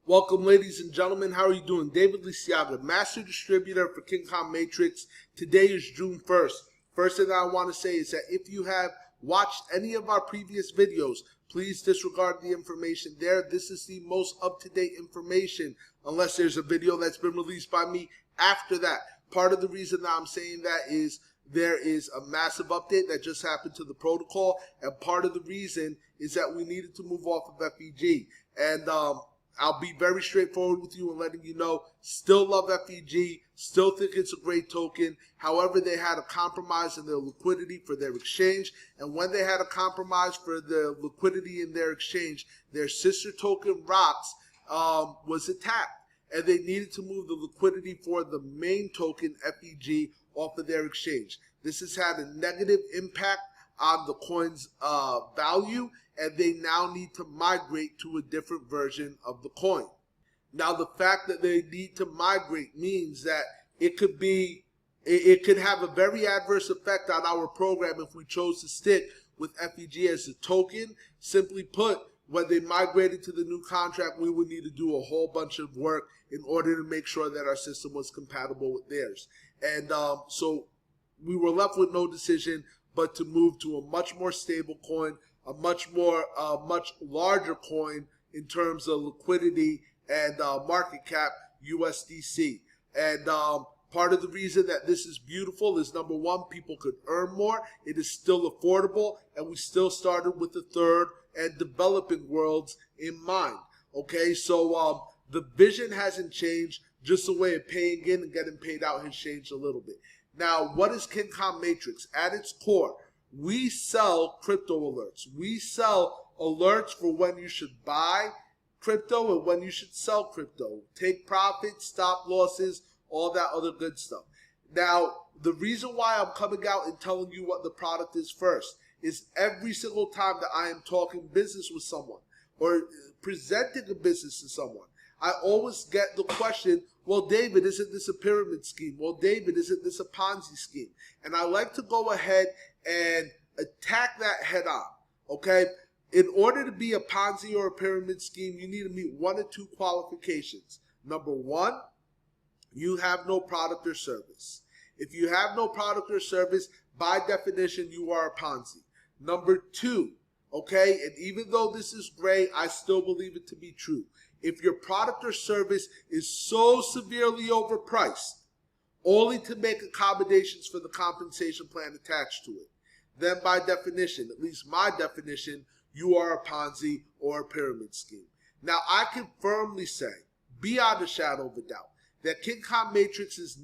Welcome, ladies and gentlemen. How are you doing? David Lisiaga, Master Distributor for King Kong Matrix. Today is June 1st. First thing I want to say is that if you have watched any of our previous videos, please disregard the information there. This is the most up-to-date information, unless there's a video that's been released by me after that. Part of the reason that I'm saying that is there is a massive update that just happened to the protocol, and part of the reason is that we needed to move off of FEG. And I'll be very straightforward with you and letting you know, still love FEG, still think it's a great token. However, they had a compromise in their liquidity for their exchange. And when they had a compromise for the liquidity in their exchange, their sister token, ROX, was attacked. And they needed to move the liquidity for the main token, FEG, off of their exchange. This has had a negative impact on the coin's value, and they now need to migrate to a different version of the coin. Now, the fact that they need to migrate means that it could have a very adverse effect on our program if we chose to stick with FEG as a token. Simply put, when they migrated to the new contract, we would need to do a whole bunch of work in order to make sure that our system was compatible with theirs. And so we were left with no decision but to move to a much more stable coin, a much larger coin in terms of liquidity and market cap, USDC. And part of the reason that this is beautiful is, number one, people could earn more. It is still affordable, and we still started with the third and developing worlds in mind. Okay, so the vision hasn't changed, just the way of paying in and getting paid out has changed a little bit. Now, what is King Kong Matrix? At its core, we sell crypto alerts. We sell alerts for when you should buy crypto and when you should sell crypto. Take profits, stop losses, all that other good stuff. Now, the reason why I'm coming out and telling you what the product is first is every single time that I am talking business with someone or presenting a business to someone, I always get the question, well, David, isn't this a pyramid scheme? Well, David, isn't this a Ponzi scheme? And I like to go ahead and attack that head on, okay? In order to be a Ponzi or a pyramid scheme, you need to meet one or two qualifications. Number one, you have no product or service. If you have no product or service, by definition, you are a Ponzi. Number two, okay, and even though this is gray, I still believe it to be true. If your product or service is so severely overpriced, only to make accommodations for the compensation plan attached to it, then by definition, at least my definition, you are a Ponzi or a pyramid scheme. Now, I can firmly say, beyond a shadow of a doubt, that King Kong Matrix does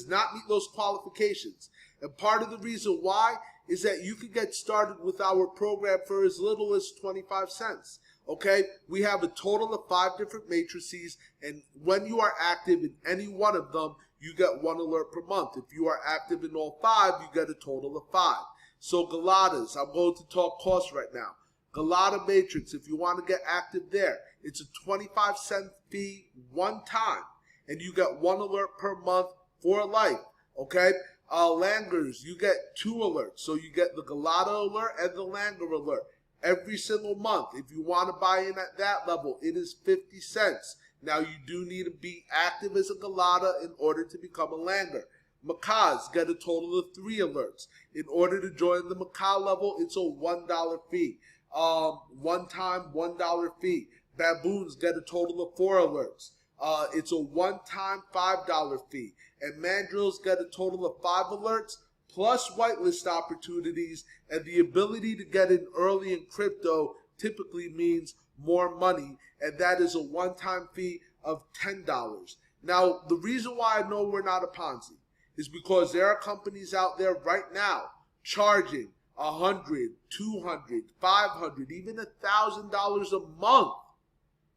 not meet those qualifications. And part of the reason why is that you can get started with our program for as little as 25 cents. Okay, we have a total of 5 different matrices, and when you are active in any one of them, you get 1 alert per month. If you are active in all 5, you get a total of 5. So Galatas, I'm going to talk cost right now. Galata Matrix, if you want to get active there, it's a 25-cent fee one time, and you get 1 alert per month for life. Okay, Langers, you get 2 alerts, so you get the Galata alert and the Langer alert every single month. If you want to buy in at that level, it is 50 cents. Now, you do need to be active as a Galata in order to become a Langer. Macaws get a total of 3 alerts. In order to join the Macaw level, it's a $1 fee. One-time $1 fee. Baboons get a total of 4 alerts. It's a one-time $5 fee. And mandrills get a total of 5 alerts, plus whitelist opportunities, and the ability to get in early in crypto typically means more money, and that is a one-time fee of $10. Now, the reason why I know we're not a Ponzi is because there are companies out there right now charging $100, $200, $500, even $1,000 a month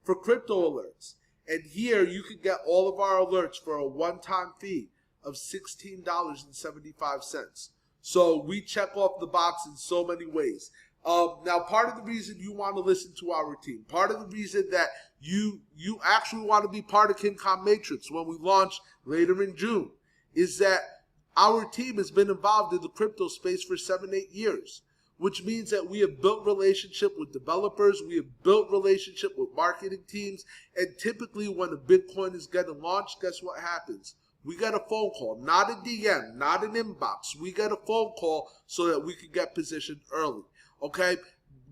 for crypto alerts. And here you can get all of our alerts for a one-time fee of $16.75. So we check off the box in so many ways. Now, part of the reason you want to listen to our team, part of the reason that you actually want to be part of King Kong Matrix when we launch later in June, is that our team has been involved in the crypto space for 7-8 years. which means that we have built relationship with developers, we have built relationship with marketing teams, and typically when a Bitcoin is getting launched, guess what happens? We get a phone call, not a DM, not an inbox. We get a phone call so that we can get positioned early, okay?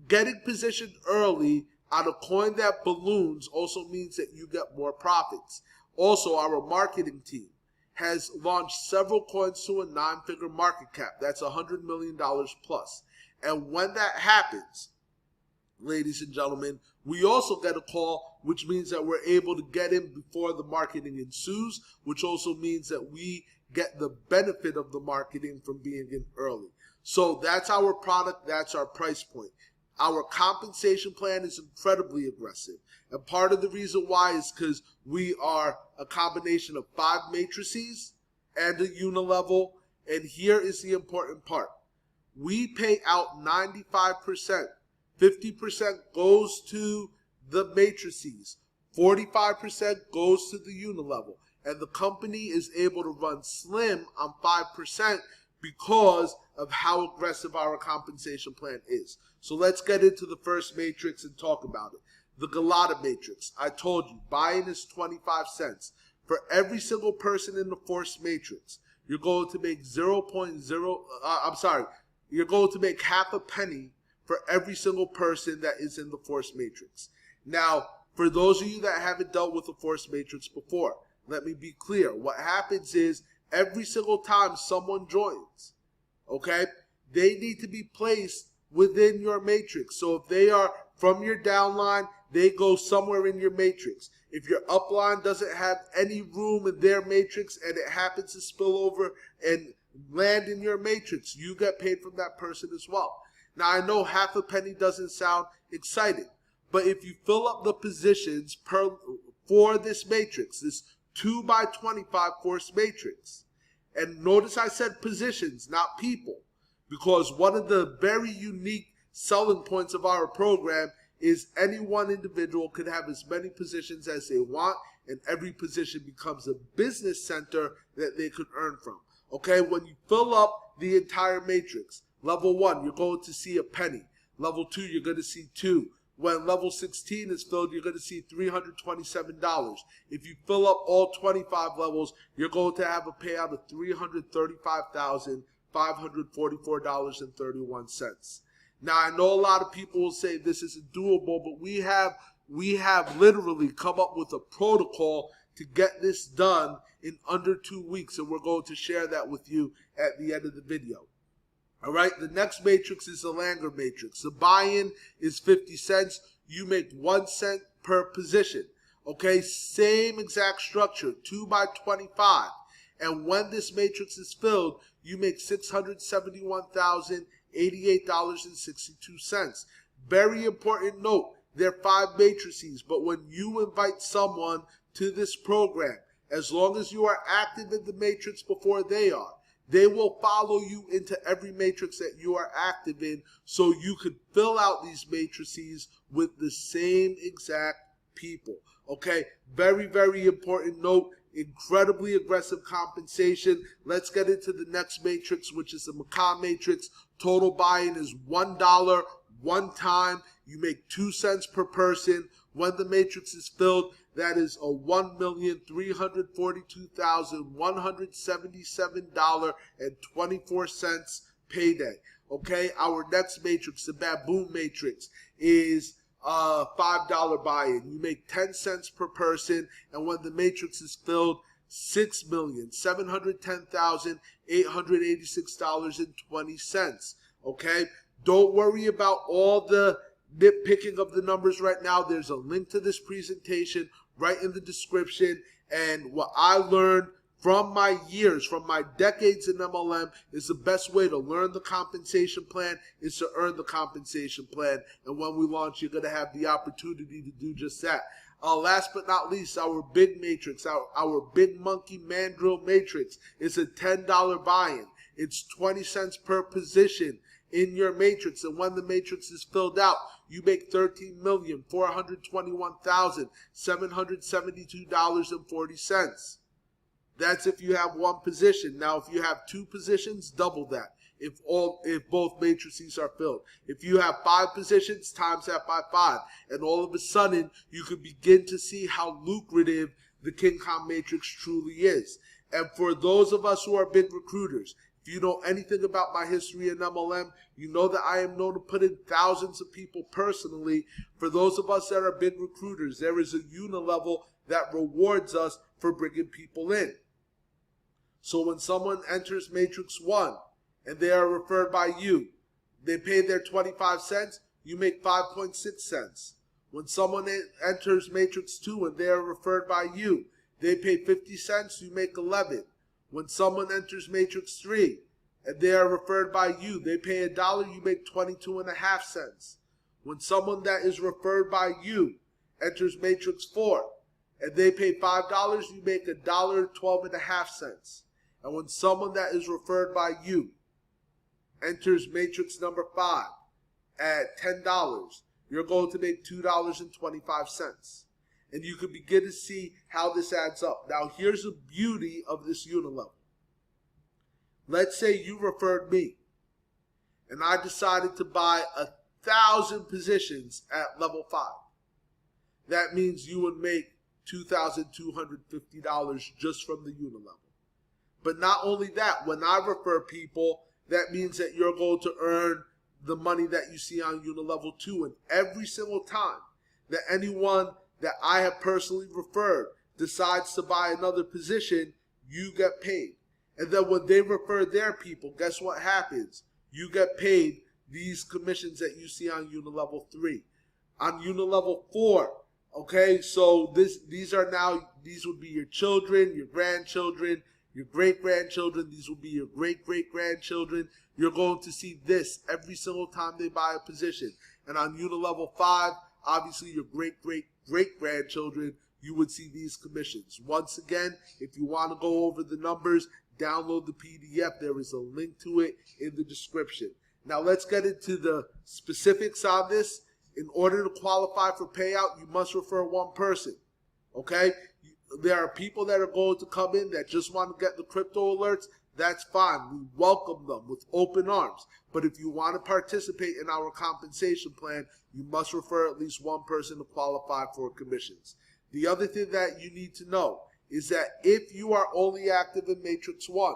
Getting positioned early on a coin that balloons also means that you get more profits. Also, our marketing team has launched several coins to a 9-figure market cap. That's $100 million plus. And when that happens, ladies and gentlemen, we also get a call, which means that we're able to get in before the marketing ensues, which also means that we get the benefit of the marketing from being in early. So that's our product, that's our price point. Our compensation plan is incredibly aggressive. And part of the reason why is because we are a combination of 5 matrices and a unilevel. And here is the important part. We pay out 95%. 50% goes to the matrices. 45% goes to the unilevel. And the company is able to run slim on 5% because of how aggressive our compensation plan is. So let's get into the first matrix and talk about it. The Galata matrix. I told you, buy-in is 25 cents. For every single person in the forced matrix, you're going to make you're going to make half a penny for every single person that is in the forced matrix. Now, for those of you that haven't dealt with the forced matrix before, let me be clear. What happens is every single time someone joins, okay, they need to be placed within your matrix. So if they are from your downline, they go somewhere in your matrix. If your upline doesn't have any room in their matrix and it happens to spill over and land in your matrix, you get paid from that person as well. Now, I know half a penny doesn't sound exciting, but if you fill up the positions for this matrix, this 2x25 force matrix, and notice I said positions, not people, because one of the very unique selling points of our program is any one individual could have as many positions as they want, and every position becomes a business center that they could earn from. Okay, when you fill up the entire matrix, level 1, you're going to see a penny. Level 2, you're going to see 2. When level 16 is filled, you're going to see $327. If you fill up all 25 levels, you're going to have a payout of $335,544.31. Now, I know a lot of people will say this isn't doable, but we have literally come up with a protocol to get this done in under 2 weeks, and we're going to share that with you at the end of the video. All right, the next matrix is the Langer matrix. The buy-in is 50 cents. You make 1 cent per position. Okay, same exact structure, 2x25. And when this matrix is filled, you make $671,088.62. Very important note, there are 5 matrices, but when you invite someone to this program, as long as you are active in the matrix before they are, they will follow you into every matrix that you are active in, so you could fill out these matrices with the same exact people. Okay, very, very important note. Incredibly aggressive compensation. Let's get into the next matrix, which is the Macan matrix. Total buy-in is $1 one time. You make 2 cents per person. When the matrix is filled, that is a $1,342,177.24 payday. Okay, our next matrix, the Baboon matrix, is $5 buy-in. You make 10 cents per person, and when the matrix is filled, $6,710,886.20. Okay, don't worry about all the nitpicking of the numbers right now. There's a link to this presentation right in the description, and what I learned from my years, from my decades in MLM, is the best way to learn the compensation plan is to earn the compensation plan. And when we launch, you're going to have the opportunity to do just that. Last but not least, our big matrix, our big monkey mandrill matrix is a $10 buy-in. It's 20 cents per position in your matrix, and when the matrix is filled out, you make $13,421,772.40. That's if you have 1 position. Now, if you have 2 positions, double that. if both matrices are filled. If you have 5 positions, times that by 5, and all of a sudden you could begin to see how lucrative the King Kong matrix truly is. And for those of us who are big recruiters, if you know anything about my history in MLM, you know that I am known to put in thousands of people personally. For those of us that are big recruiters, there is a unilevel that rewards us for bringing people in. So when someone enters Matrix 1 and they are referred by you, they pay their 25 cents, you make 5.6 cents. When someone enters Matrix 2 and they are referred by you, they pay 50 cents, you make 11. When someone enters Matrix 3 and they are referred by you, they pay $1, you make 22.5 cents. When someone that is referred by you enters Matrix 4 and they pay $5, you make $1.12.5 cents. And when someone that is referred by you enters matrix number 5 at $10, you're going to make $2.25. And you can begin to see how this adds up. Now, here's the beauty of this unilevel. Let's say you referred me, and I decided to buy 1,000 positions at level 5. That means you would make $2,250 just from the unilevel. But not only that, when I refer people, that means that you're going to earn the money that you see on unilevel 2. And every single time that anyone that I have personally referred decides to buy another position, you get paid. And then when they refer their people, guess what happens? You get paid these commissions that you see on unilevel 3. On unilevel 4, okay, so these would be your children, your grandchildren, your great-grandchildren. These will be your great-great-grandchildren. You're going to see this every single time they buy a position. And on unilevel 5, obviously your great-great-great-grandchildren, you would see these commissions. Once again, if you want to go over the numbers, download the PDF. There is a link to it in the description. Now let's get into the specifics on this. In order to qualify for payout, you must refer one person, okay? There are people that are going to come in that just want to get the crypto alerts. That's fine. We welcome them with open arms. But if you want to participate in our compensation plan, you must refer at least one person to qualify for commissions. The other thing that you need to know is that if you are only active in Matrix 1,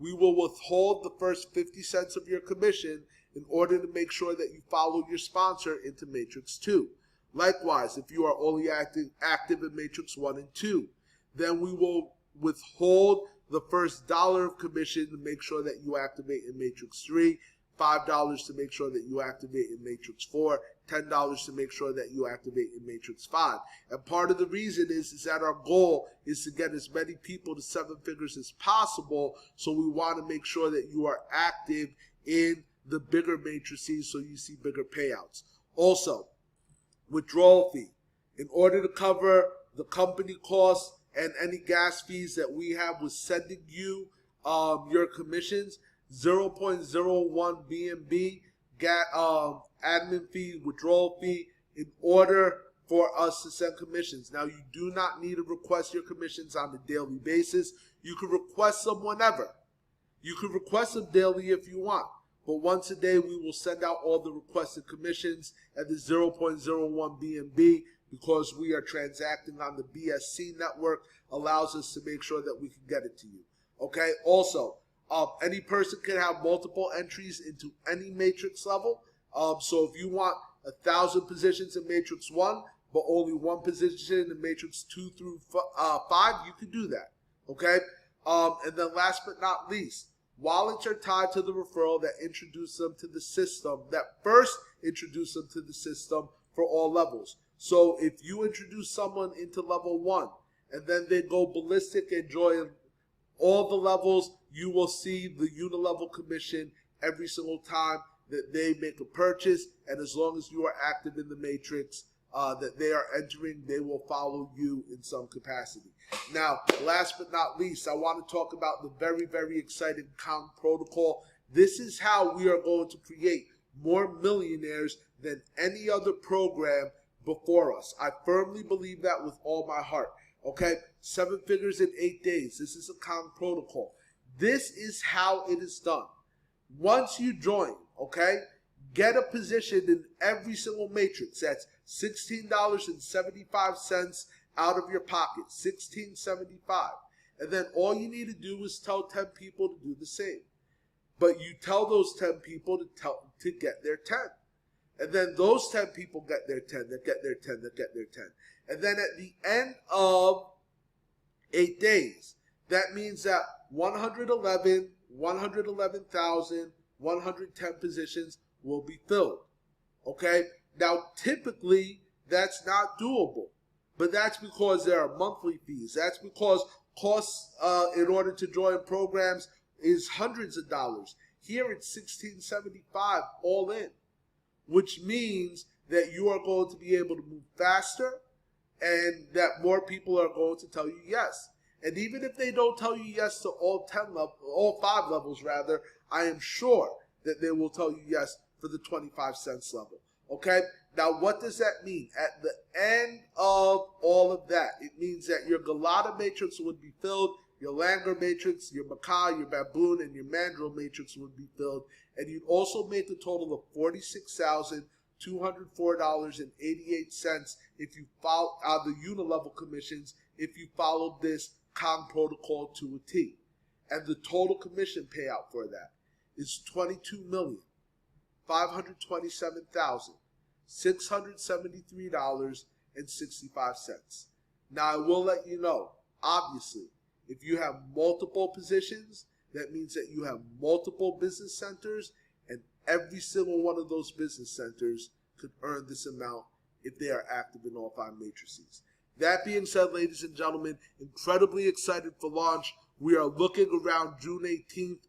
we will withhold the first 50 cents of your commission in order to make sure that you follow your sponsor into Matrix 2. Likewise, if you are only active in Matrix 1 and 2, then we will withhold the first $1 of commission to make sure that you activate in Matrix 3, $5 to make sure that you activate in Matrix 4, $10 to make sure that you activate in Matrix 5. And part of the reason is that our goal is to get as many people to 7 figures as possible, so we want to make sure that you are active in the bigger matrices so you see bigger payouts. Also, withdrawal fee. In order to cover the company costs and any gas fees that we have with sending you your commissions, 0.01 BNB admin fee, withdrawal fee, in order for us to send commissions. Now, you do not need to request your commissions on a daily basis. You can request them whenever. You can request them daily if you want. But once a day, we will send out all the requested commissions at the 0.01 BNB, because we are transacting on the BSC network, allows us to make sure that we can get it to you. Okay. Also, any person can have multiple entries into any matrix level. So if you want 1,000 positions in Matrix 1, but only one position in Matrix 2 through 5, you can do that. Okay. And then last but not least, wallets are tied to the referral that introduced them to the system, that first introduced them to the system for all levels. So if you introduce someone into level 1 and then they go ballistic and join all the levels, you will see the unilevel commission every single time that they make a purchase. And as long as you are active in the matrix that they are entering, they will follow you in some capacity. Now, last but not least, I want to talk about the very, very exciting Kong protocol. This is how we are going to create more millionaires than any other program before us. I firmly believe that with all my heart. Okay, 7 figures in 8 days. This is a Kong protocol. This is how it is done. Once you join, okay, get a position in every single matrix. That's $16.75 out of your pocket, $16.75. And then all you need to do is tell 10 people to do the same. But you tell those 10 people to get their 10. And then those 10 people get their 10, that get their 10, that get their 10. And then at the end of 8 days, that means that 111,110 positions will be filled. Okay? Now, typically, that's not doable. But that's because there are monthly fees. That's because costs in order to join programs is hundreds of dollars. Here it's $16.75 all in, which means that you are going to be able to move faster and that more people are going to tell you yes. And even if they don't tell you yes to all 5 levels rather, I am sure that they will tell you yes for the 25 cents level. Okay? Now, what does that mean? At the end of all of that, it means that your Galata matrix would be filled, your Langer matrix, your Macaw, your Baboon, and your Mandrill matrix would be filled, and you'd also make a total of $46,204.88 if you follow the unilevel commissions if you followed this Kong protocol to a T. And the total commission payout for that is $22,527,673.65. Now, I will let you know, obviously, if you have multiple positions, that means that you have multiple business centers, and every single one of those business centers could earn this amount if they are active in all 5 matrices. That being said, ladies and gentlemen, incredibly excited for launch. We are looking around June 18th.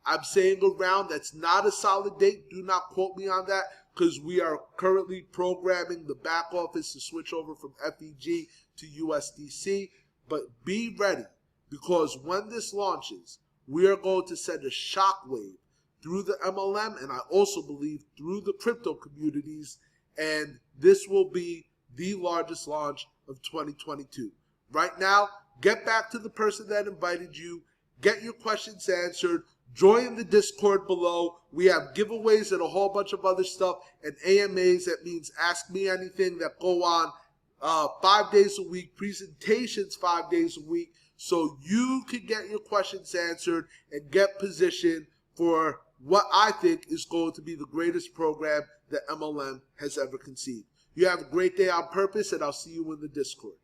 I'm saying around. That's not a solid date. Do not quote me on that, because we are currently programming the back office to switch over from FEG to USDC. But be ready, because when this launches, we are going to send a shockwave through the MLM, and I also believe through the crypto communities, and this will be the largest launch of 2022. Right now, get back to the person that invited you, get your questions answered, join the Discord below. We have giveaways and a whole bunch of other stuff, and AMAs, that means Ask Me Anything, that go on 5 days a week, presentations 5 days a week, so you can get your questions answered and get positioned for what I think is going to be the greatest program that MLM has ever conceived. You have a great day on purpose, and I'll see you in the Discord.